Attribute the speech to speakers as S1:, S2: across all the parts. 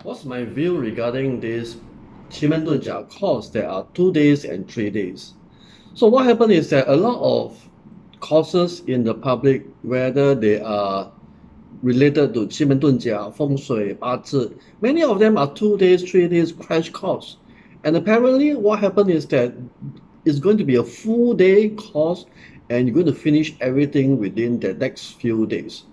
S1: What's my view regarding this 奇门遁甲 course? There are 2 days and 3 days. So what happened is that a lot of courses in the public, whether they are related to 奇门遁甲, Feng Shui, Bazi, many of them are 2 days, 3 days crash course. And apparently what happened is that it's going to be a full day course and you're going to finish everything within the next few days.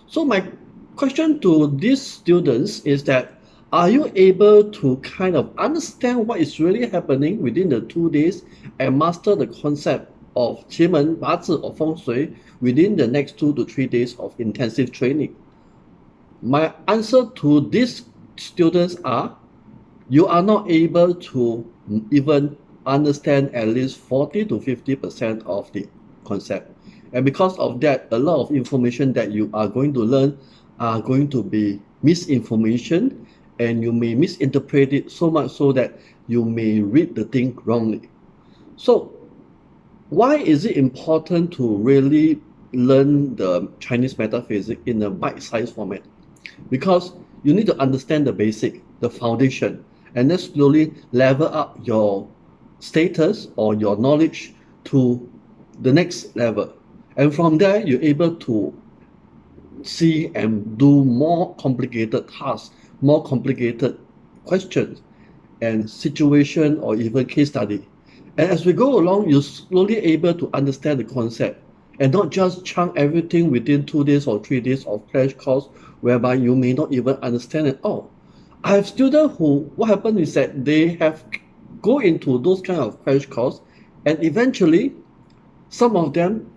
S1: So my question to these students is that, are you able to kind of understand what is really happening within the 2 days and master the concept of 奇门, Bazi or Feng Shui within the next 2 to 3 days of intensive training? My answer to these students are, you are not able to even understand at least 40 to 50% of the concept. And because of that, a lot of information that you are going to learn are going to be misinformation, and you may misinterpret it so much so that you may read the thing wrongly. So why is it important to really learn the Chinese metaphysics in a bite-sized format? Because you need to understand the basic, the foundation, and then slowly level up your status or your knowledge to the next level. And from there, you're able to see and do more complicated tasks, more complicated questions and situation or even case study. And as we go along, you're slowly able to understand the concept and not just chunk everything within 2 days or 3 days of crash course, whereby you may not even understand it all. I have students who, what happened is that they have go into those kind of crash course, and eventually some of them,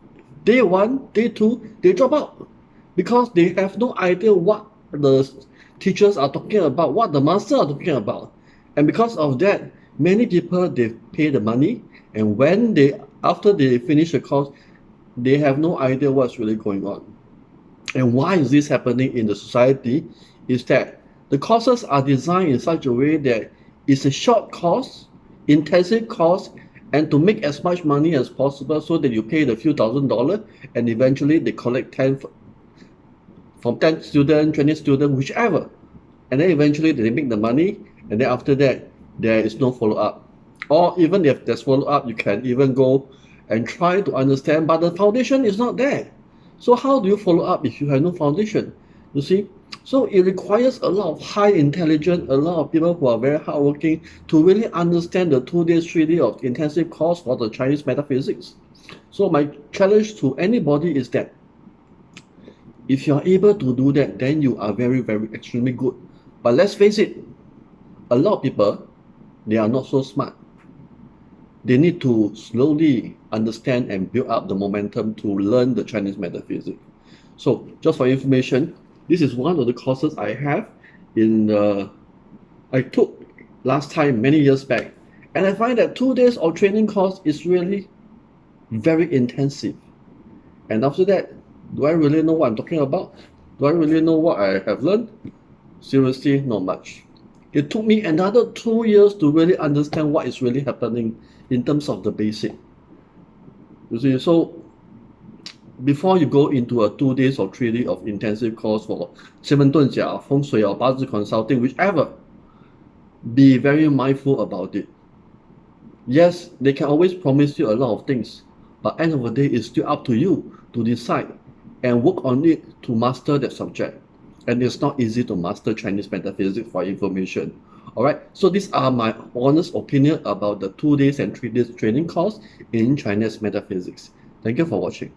S1: day 1, day 2, they drop out because they have no idea what the teachers are talking about, what the master are talking about. And because of that, many people, they pay the money, and when after they finish the course, they have no idea what's really going on. And why is this happening in the society is that the courses are designed in such a way that it's a short course, intensive course, and to make as much money as possible so that you pay the few $1,000s and eventually they collect 10 from 10 students, 20 students, whichever. And then eventually they make the money, and then after that, there is no follow-up. Or even if there's follow-up, you can even go and try to understand, but the foundation is not there. So how do you follow up if you have no foundation? You see? So it requires a lot of high intelligence, a lot of people who are very hardworking to really understand the 2 days, 3 days of intensive course for the Chinese metaphysics. So my challenge to anybody is that if you are able to do that, then you are very, very extremely good. But let's face it, a lot of people, they are not so smart. They need to slowly understand and build up the momentum to learn the Chinese metaphysics. So just for information, this is one of the courses I have I took last time many years back. And I find that 2 days of training course is really very intensive. And after that, do I really know what I'm talking about? Do I really know what I have learned? Seriously, not much. It took me another 2 years to really understand what is really happening in terms of the basic. You see, so before you go into a 2 days or 3 days of intensive course for 奇门遁甲, Feng Shui or Bazi consulting, whichever, be very mindful about it. Yes, they can always promise you a lot of things, but end of the day, it's still up to you to decide and work on it to master that subject. And it's not easy to master Chinese metaphysics for information. Alright, so these are my honest opinion about the 2 days and 3 days training course in Chinese metaphysics. Thank you for watching.